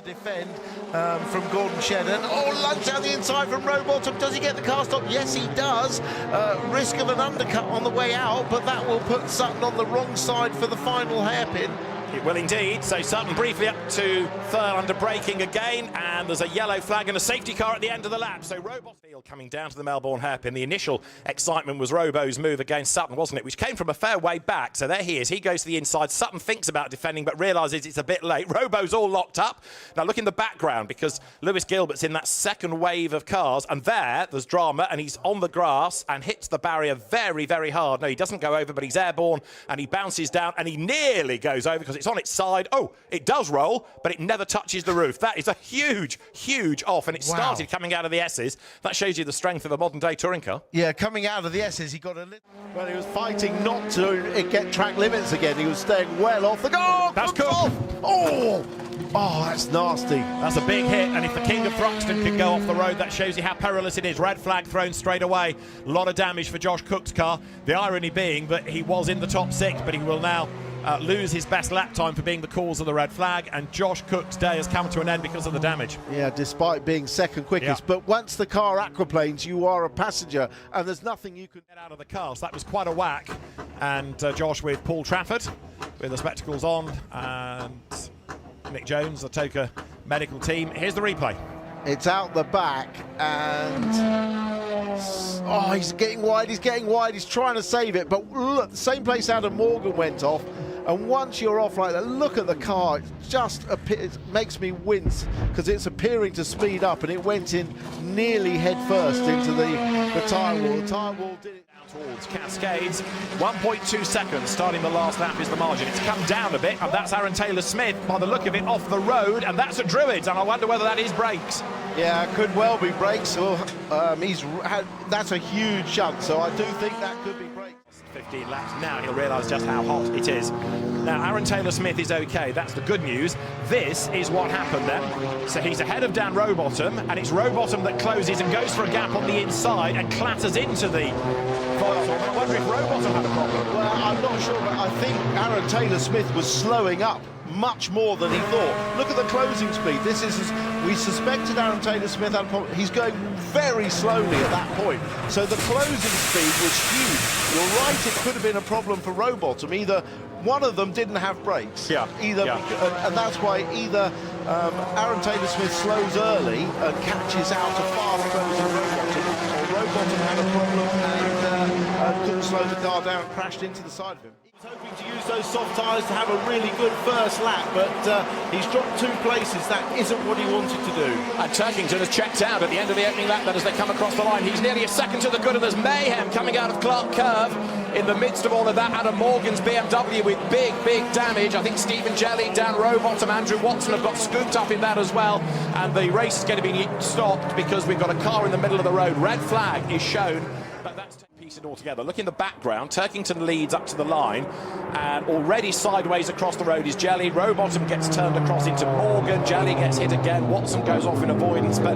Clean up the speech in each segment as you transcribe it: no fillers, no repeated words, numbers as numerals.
defend from Gordon Shedden. Oh, lunge down the inside from Rowbottom. Does he get the car stop? Yes, he does. Risk of an undercut on the way out, but that will put Sutton on the wrong side for the final hairpin. It will indeed. So Sutton briefly up to third under braking again, and there's a yellow flag and a safety car at the end of the lap. So Rowbottom coming down to the Melbourne hairpin. The initial excitement was Robo's move against Sutton, wasn't it? Which came from a fair way back. So there he is. He goes to the inside. Sutton thinks about defending, but realises it's a bit late. Robo's all locked up. Now look in the background, because Lewis Gilbert's in that second wave of cars, and there's drama, and he's on the grass and hits the barrier very, very hard. No, he doesn't go over, but he's airborne, and he bounces down, and he nearly goes over because it's on its side. Oh, it does roll, but it never touches the roof. That is a huge, huge off, and it started coming out of the S's. That shows you the strength of a modern-day touring car. Yeah, coming out of the S's, he got a little... Well, he was fighting not to get track limits again. He was staying well off the... Oh, that's cool. Oh, that's nasty. That's a big hit, and if the King of Thruxton can go off the road, that shows you how perilous it is. Red flag thrown straight away. A lot of damage for Josh Cook's car. The irony being that he was in the top 6, but he will now lose his best lap time for being the cause of the red flag, and Josh Cook's day has come to an end because of the damage. Yeah, despite being second quickest. Yeah. But once the car aquaplanes, you are a passenger, and there's nothing you can get out of the car. So that was quite a whack. And Josh with Paul Trafford with the spectacles on, and Nick Jones, the Toka medical team. Here's the replay. It's out the back, and he's getting wide, he's trying to save it, but look, the same place Adam Morgan went off, and once you're off like that, look at the car, it makes me wince, because it's appearing to speed up, and it went in nearly head first into the tyre wall. The tyre wall did it. Towards Cascades, 1.2 seconds starting the last lap is the margin. It's come down a bit, and that's Aaron Taylor-Smith by the look of it off the road, and that's at Druids, and I wonder whether that is brakes. Yeah, it could well be brakes, or that's a huge chunk, so I do think that could be brakes. 15 laps now, he'll realise just how hot it is. Now, Aaron Taylor-Smith is okay, that's the good news. This is what happened then. So he's ahead of Dan Rowbottom, and it's Rowbottom that closes and goes for a gap on the inside and clatters into the foil. I wonder if Rowbottom had a problem. Well, I'm not sure, but I think Aaron Taylor-Smith was slowing up much more than he thought. Look at the closing speed. We suspected Aaron Taylor-Smith had a problem. He's going very slowly at that point. So the closing speed was huge. You're right, it could have been a problem for Rowbottom. Either one of them didn't have brakes. And that's why either Aaron Taylor-Smith slows early and catches out a fast closing Rowbottom, or Rowbottom had a problem and couldn't slow the car down and crashed into the side of him. He was hoping to use those soft tyres to have a really good first lap, but he's dropped 2 places. That isn't what he wanted to do. And Turkington has checked out at the end of the opening lap then as they come across the line. He's nearly a second to the good, and there's mayhem coming out of Clark Curve. In the midst of all of that, Adam Morgan's BMW with big, big damage. I think Stephen Jelly, Dan Rowbottom, Andrew Watson have got scooped up in that as well. And the race is going to be stopped because we've got a car in the middle of the road. Red flag is shown, but that's pieced all together. Look in the background, Turkington leads up to the line, and already sideways across the road is Jelly. Rowbottom gets turned across into Morgan. Jelly gets hit again. Watson goes off in avoidance, but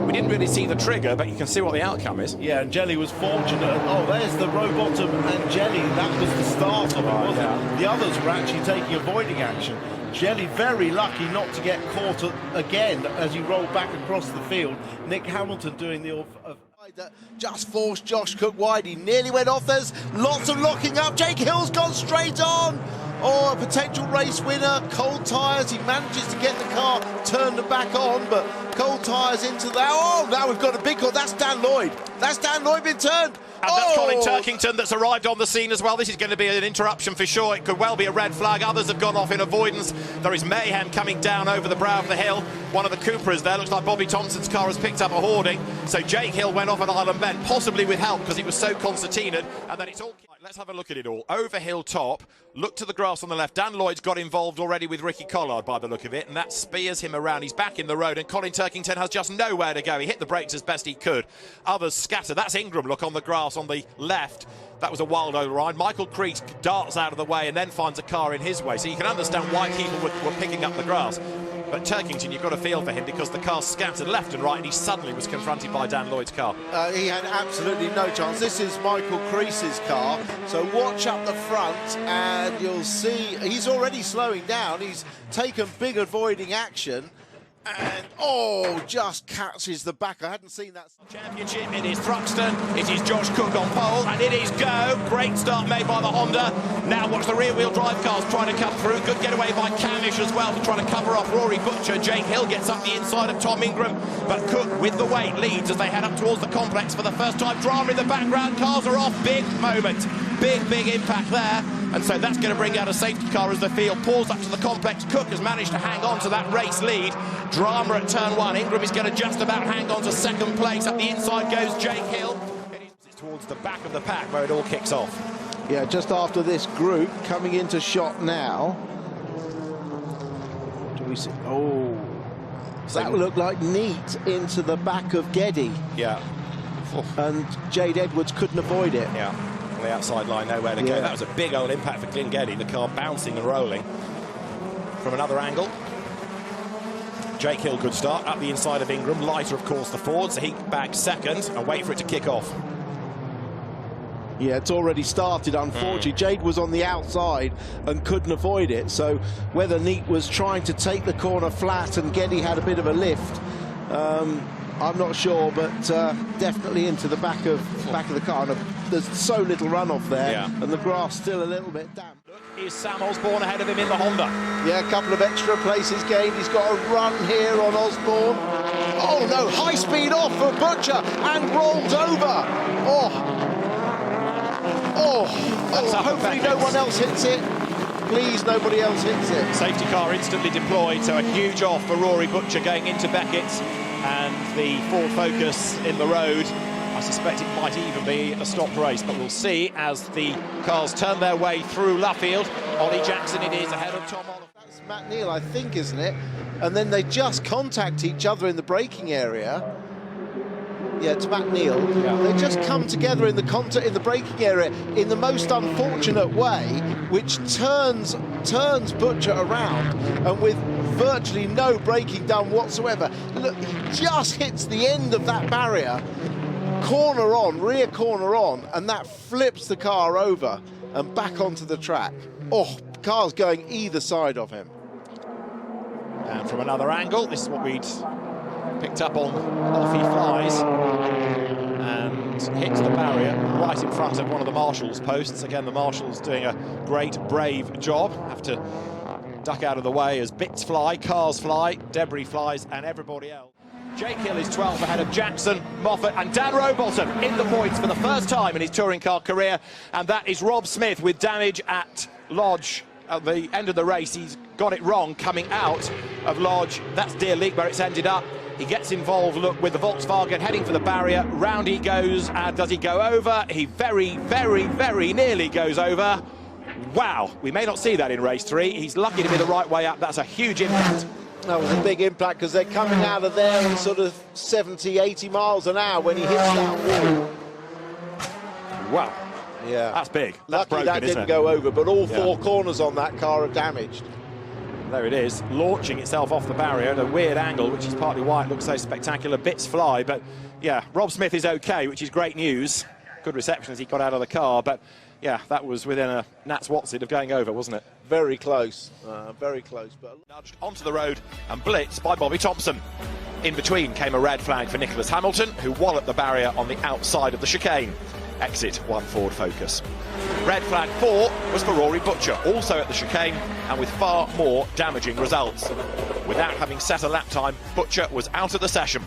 we didn't really see the trigger, but you can see what the outcome is. Yeah, and Jelly was fortunate. Oh, there's the Rowbottom and Jelly. That was the start of it, wasn't it? The others were actually taking avoiding action. Jelly very lucky not to get caught again as he rolled back across the field. Nick Hamilton doing the that just forced Josh Cook wide. He nearly went off. There's lots of locking up. Jake Hill's gone straight on. Oh, a potential race winner. Cold tyres. He manages to get the car turned back on, but cold tyres into that. Oh, now we've got a big call. That's Dan Lloyd. That's Dan Lloyd been turned. And that's Colin Turkington that's arrived on the scene as well. This is going to be an interruption for sure. It could well be a red flag. Others have gone off in avoidance. There is mayhem coming down over the brow of the hill. One of the Cupras there. Looks like Bobby Thompson's car has picked up a hoarding. So Jake Hill went off at Island Bend, possibly with help because it was so concertinaed. And then it's all... Let's have a look at it all. Over hill top, look to the grass on the left. Dan Lloyd's got involved already with Ricky Collard by the look of it, and that spears him around. He's back in the road, and Colin Turkington has just nowhere to go. He hit the brakes as best he could. Others scatter. That's Ingram, look, on the grass on the left. That was a wild override. Michael Creech darts out of the way and then finds a car in his way. So you can understand why people were picking up the grass. But Turkington, you've got to feel for him because the car scattered left and right, and he suddenly was confronted by Dan Lloyd's car. He had absolutely no chance. This is Michael Creese's car, so watch up the front and you'll see he's already slowing down. He's taken big avoiding action. And, oh, just catches the back. I hadn't seen that. Championship, it is Thruxton, it is Josh Cook on pole, and it is go. Great start made by the Honda. Now watch the rear-wheel drive cars trying to come through. Good getaway by Camish as well to try to cover off Rory Butcher. Jake Hill gets up the inside of Tom Ingram, but Cook with the weight leads as they head up towards the complex for the first time. Drama in the background, cars are off. Big moment, big impact there. And so that's going to bring out a safety car as the field pours up to the complex. Cook has managed to hang on to that race lead. Drama at turn one. Ingram is going to just about hang on to second place. Up the inside goes Jake Hill. It's towards the back of the pack where it all kicks off. Yeah, just after this group coming into shot now. Do we see? Oh, that would look like neat into the back of Geddy. Yeah. And Jade Edwards couldn't avoid it. Yeah. The outside line, nowhere to go. That was a big old impact for Glyn Geddy, the car bouncing and rolling. From another angle, Jake Hill, good start, up the inside of Ingram. Lighter, of course, the Ford, so he bags second and wait for it to kick off. Yeah, it's already started, unfortunately. Jade was on the outside and couldn't avoid it, so whether Neat was trying to take the corner flat and Geddy had a bit of a lift, I'm not sure, but definitely into the back of the car. And there's so little runoff there, and the grass still a little bit damp. Is Sam Osborne ahead of him in the Honda? Yeah, a couple of extra places gained. He's got a run here on Osborne. Oh no, high speed off for Butcher and rolled over. Hopefully no one else hits it. Please, nobody else hits it. Safety car instantly deployed, so a huge off for Rory Butcher going into Beckett's. And the Ford Focus in the road. I suspect it might even be a stopped race, but we'll see as the cars turn their way through Luffield. Ollie Jackson it is ahead of Tom Oliver. That's Matt Neal, I think, isn't it? And then they just contact each other in the braking area. Yeah, it's Matt Neal. Yeah. They just come together in the braking area in the most unfortunate way, which turns Butcher around, and with virtually no braking done whatsoever. Look, he just hits the end of that barrier, corner on, rear corner on, and that flips the car over and back onto the track. Oh, cars going either side of him. And from another angle, this is what we'd picked up on Off He Flies, and hits the barrier right in front of one of the Marshals posts. Again, the Marshals doing a great, brave job. Have to duck out of the way as bits fly, cars fly, debris flies, and everybody else. Jake Hill is 12th ahead of Jackson, Moffat and Dan Rowbottom in the points for the first time in his touring car career, and that is Rob Smith with damage at Lodge at the end of the race. He's got it wrong coming out of Lodge. That's Deer League where it's ended up. He gets involved, look, with the Volkswagen heading for the barrier. Round he goes, and does he go over? He very, very, very nearly goes over. Wow, we may not see that in race 3. He's lucky to be the right way up. That's a huge impact. That was a big impact because they're coming out of there in sort of 70, 80 miles an hour when he hits that wall. Wow. Yeah. That's big. That's lucky broken, that didn't go over, but all four corners on that car are damaged. There it is, launching itself off the barrier at a weird angle, which is partly why it looks so spectacular. Bits fly, but yeah, Rob Smith is okay, which is great news. Good reception as he got out of the car, but yeah, that was within a gnat's what's it of going over, wasn't it? Very close, very close. But nudged onto the road and blitzed by Bobby Thompson. In between came a red flag for Nicholas Hamilton, who walloped the barrier on the outside of the chicane. Exit one Ford Focus. Red flag 4 was for Rory Butcher, also at the chicane and with far more damaging results. Without having set a lap time, Butcher was out of the session.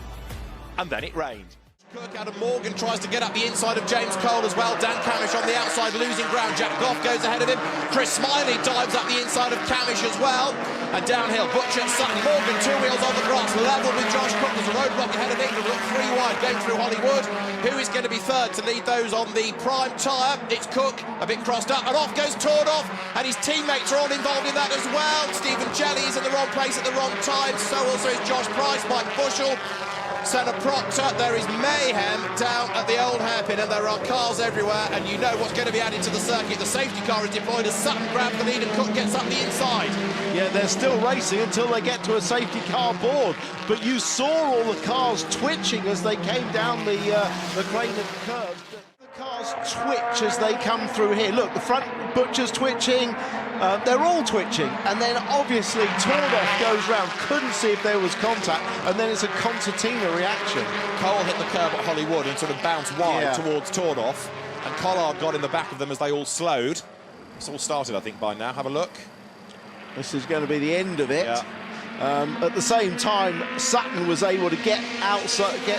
And then it rained. Cook out of Morgan tries to get up the inside of James Cole as well. Dan Camish on the outside losing ground. Jack Goff goes ahead of him. Chris Smiley dives up the inside of Camish as well. And downhill, Butcher, Sutton, Morgan, 2 wheels on the grass, level with Josh Cook. There's a roadblock ahead of England, look 3 wide going through Hollywood. Who is going to be third to lead those on the prime tyre? It's Cook, a bit crossed up, and off goes Tordoff, and his teammates are all involved in that as well. Stephen Jelly is in the wrong place at the wrong time, so also is Josh Price, Mike Bushell. Senna Proctor, there is mayhem down at the old hairpin, and there are cars everywhere, and you know what's going to be added to the circuit. The safety car is deployed as Sutton grabs the lead and Cook gets up the inside. Yeah, they're still racing until they get to a safety car board, but you saw all the cars twitching as they came down the crane and curves. The cars twitch as they come through here. Look, the front Butcher's twitching, They're all twitching, and then obviously Tornoff goes round, couldn't see if there was contact, and then it's a concertina reaction. Cole hit the curb at Hollywood and sort of bounced wide towards Tornoff, and Collard got in the back of them as they all slowed. It's all started, I think, by now. Have a look. This is going to be the end of it. Yeah. At the same time, Sutton was able to get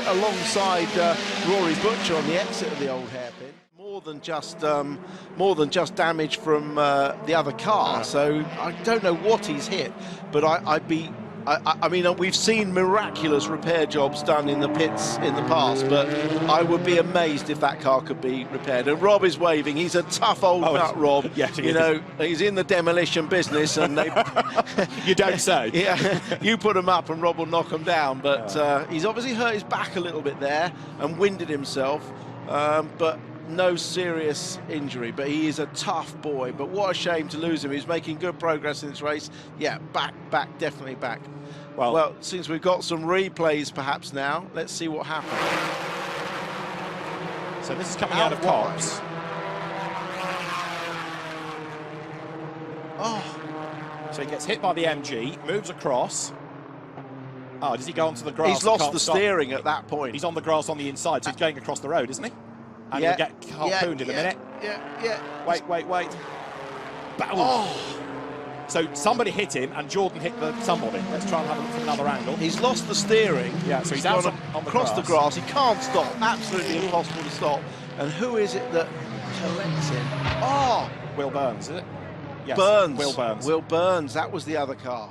alongside Rory Butcher on the exit of the old hairpin. More than just damage from the other car. So I don't know what he's hit, but I mean, we've seen miraculous repair jobs done in the pits in the past, but I would be amazed if that car could be repaired. And Rob is waving. He's a tough old nut, Rob. Yes, you know, he's in the demolition business, and they. You don't say. Yeah, you put him up, and Rob will knock him down. But he's obviously hurt his back a little bit there and winded himself. But no serious injury, but he is a tough boy. But what a shame to lose him. He's making good progress in this race. Yeah, back, definitely back. Well, since we've got some replays perhaps now, let's see what happened. So this is coming out of Cox. So he gets hit by the MG, moves across. Oh, does he go onto the grass? He's lost the steering at that point. He's on the grass on the inside, so he's going across the road, isn't he? And he'll get harpooned in a minute. Yeah. Wait. So somebody hit him, and Jordan hit somebody. Let's try and have a look from another angle. He's lost the steering. Yeah, so he's out on the across the grass. He can't stop. Absolutely impossible to stop. And who is it that collects him? Will Burns, is it? Yes, Burns. Will Burns. Will Burns. That was the other car.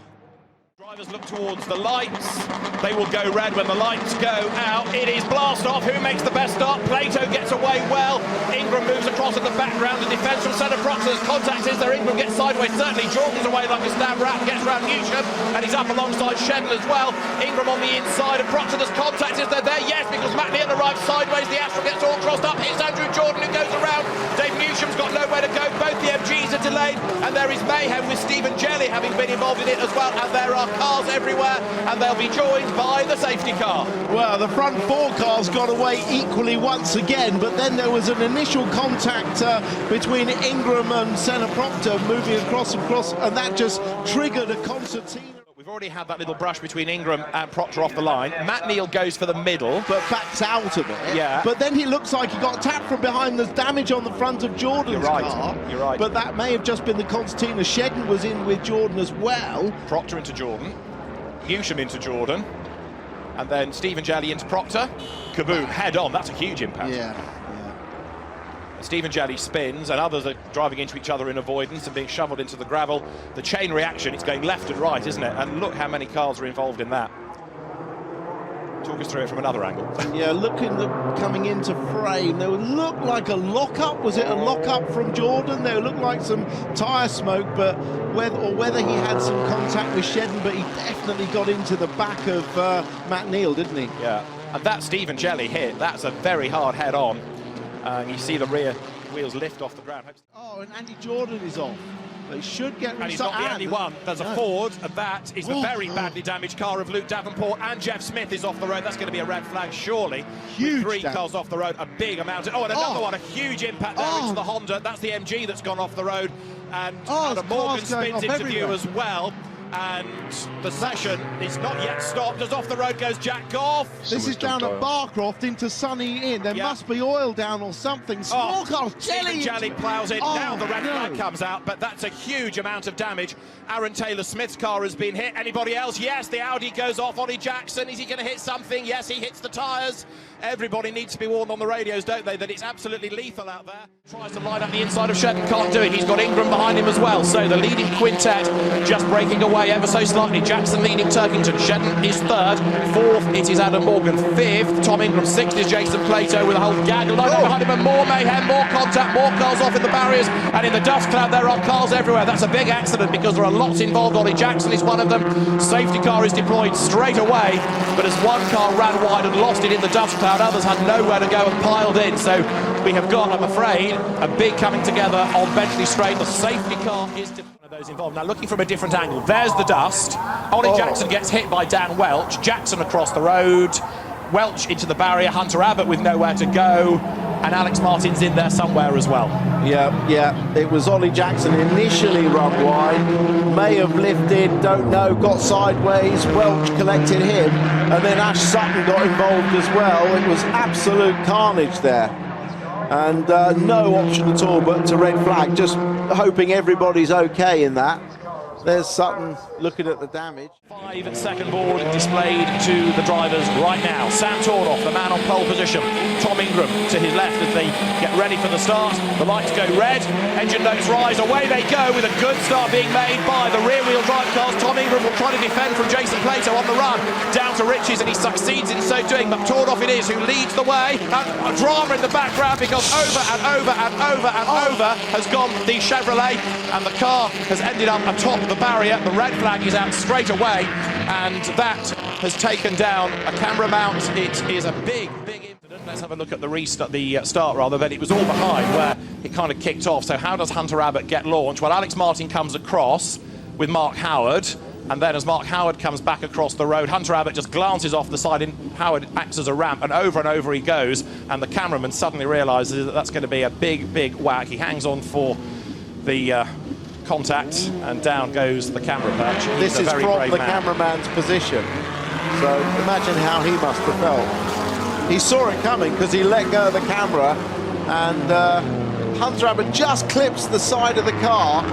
Drivers look towards the lights. They will go red when the lights go out. It is blast off. Who makes the best start? Plato gets away well. Ingram moves across at the background. The defence from centre Proctor's contact is there. Ingram gets sideways. Certainly Jordan's away like a stab rat. Gets round Newsham, and he's up alongside Shedden as well. Ingram on the inside, and Proctor's contact is there. Yes, because Matt Neal arrives sideways. The Astral gets all crossed up. Hits Andrew Jordan, who goes around. Dave Newsham's got nowhere to go. Both the MGs are delayed, and there is mayhem with Stephen Jelly having been involved in it as well. And there are cars everywhere, and they'll be joined by the safety car. Well, the front four cars got away equally once again, but then there was an initial contact between Ingram and Senna Proctor moving across, and that just triggered a concertina. We've already had that little brush between Ingram and Proctor off the line. Matt Neal goes for the middle, but backs out of it. Yeah. But then he looks like he got tapped from behind. There's damage on the front of Jordan's car. You're right. But that may have just been the concertina. Shedden was in with Jordan as well. Proctor into Jordan. Newsham into Jordan, and then Stephen Jelly into Proctor. Kaboom, head on. That's a huge impact. Yeah. Stephen Jelly spins, and others are driving into each other in avoidance and being shoveled into the gravel. The chain reaction, it's going left and right, isn't it? And look how many cars are involved in that. Talk us through it from another angle. Yeah, coming into frame, there would look like a lock-up. Was it a lock-up from Jordan? There looked like some tyre smoke, but whether he had some contact with Shedden, but he definitely got into the back of Matt Neal, didn't he? Yeah, and that Stephen Jelly hit, that's a very hard head-on. You see the rear wheels lift off the ground. And Andy Jordan is off. They should get... And he's not the only one. There's a Ford, and that is the very badly damaged car of Luke Davenport, and Jeff Smith is off the road. That's going to be a red flag, surely. Huge. With 3 cars off the road, a big amount. And another one, a huge impact there into the Honda. That's the MG that's gone off the road. And Adam Morgan spins into view as well. And the session is not yet stopped as off the road goes Jack Goff. This is down at Barcroft into Sunny Inn. There must be oil down or something. Small cars, Jelly ploughs it. Now the red flag comes out, but that's a huge amount of damage. Aron Taylor-Smith's car has been hit. Anybody else? Yes, the Audi goes off. Ollie Jackson, is he going to hit something? Yes, he hits the tyres. Everybody needs to be warned on the radios, don't they, that it's absolutely lethal out there. Tries to line up the inside of Shedden, can't do it. He's got Ingram behind him as well. So the leading quintet just breaking away ever so slightly. Jackson leading Turkington. Shedden is 3rd. 4th, it is Adam Morgan. 5th, Tom Ingram. 6th is Jason Plato with a whole gaggle behind him, and more mayhem, more contact, more cars off in the barriers, and in the dust cloud there are cars everywhere. That's a big accident because there are lots involved. Ollie Jackson is one of them. Safety car is deployed straight away, but as one car ran wide and lost it in the dust cloud, others had nowhere to go and piled in. So we have got, I'm afraid, a big coming together on Benchley Straight. The safety car is one of those involved. Now looking from a different angle, there's the dust. Ollie Jackson gets hit by Dan Welch. Jackson across the road. Welch into the barrier. Hunter Abbott with nowhere to go. and Alex Martin's in there somewhere as well. Yeah, it was Ollie Jackson initially run wide, may have lifted, don't know, got sideways, Welch collected him, and then Ash Sutton got involved as well. It was absolute carnage there, and no option at all but to red flag, just hoping everybody's okay in that. There's Sutton looking at the damage. 5-second board displayed to the drivers right now. Sam Tordoff, the man on pole position. Tom Ingram to his left as they get ready for the start. The lights go red, engine notes rise, away they go with a good start being made by the rear-wheel drive cars. Tom Ingram will try to defend from Jason Plato on the run down to Riches, and he succeeds in so doing, but Tordoff it is who leads the way. And a drama in the background because over and over and over and over has gone the Chevrolet, and the car has ended up atop the barrier. The red flag is out straight away, and that has taken down a camera mount. It is a big incident. Let's have a look at the restart, but it was all behind where it kind of kicked off. So how does Hunter Abbott get launched? Well, Alex Martin comes across with Mark Howard, and then as Mark Howard comes back across the road, Hunter Abbott just glances off the side, and Howard acts as a ramp, and over he goes, and the cameraman suddenly realises that that's going to be a big whack. He hangs on for the contact, and down goes the camera perch. This is from the cameraman's position, so imagine how he must have felt. He saw it coming because he let go of the camera, and Hunter Abbott just clips the side of the car.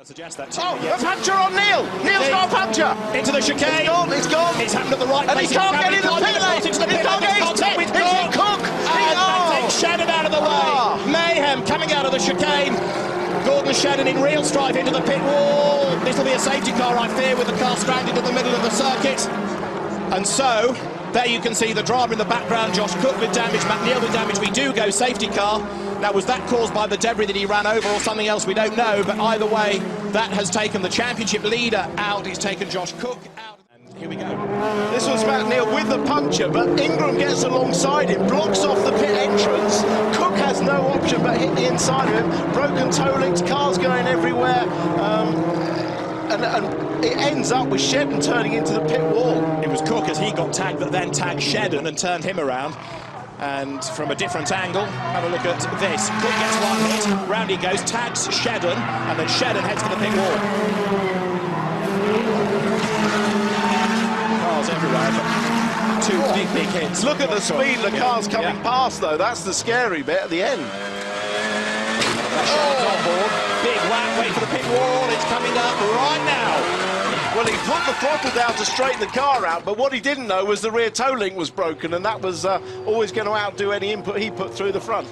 Suggest that a puncture on Neil! Neil's got a puncture! Into the chicane! It's gone! It's happened at the right and place. He can't get in the pit lane! He can't get in the pit! It's Cook! And Shedden out of the way! Mayhem coming out of the chicane. Gordon Shedden in real strife into the pit wall. This will be a safety car, I fear, with the car stranded in the middle of the circuit. And so, there you can see the driver in the background, Josh Cook with damage, Matt Neal with damage. We do go safety car. Now, was that caused by the debris that he ran over or something else? We don't know, but either way, that has taken the championship leader out. He's taken Josh Cook out. And here we go. This was Matt Neal with the puncture, but Ingram gets alongside him, blocks off the pit entrance. Cook has no option but hit the inside of him. Broken toe links, cars going everywhere. And it ends up with Shedden turning into the pit wall. It was Cook as he got tagged that then tagged Shedden and turned him around. And from a different angle, have a look at this. Cook gets one hit, round he goes, tags Shedden, and then Shedden heads for the pit wall. Cars everywhere, but two big hits. Look at the speed the car's coming past, though. That's the scary bit at the end. Shedden's on board. Big whack, wait for the pit wall. It's coming up right now. Well, he put the throttle down to straighten the car out, but what he didn't know was the rear toe link was broken, and that was always going to outdo any input he put through the front.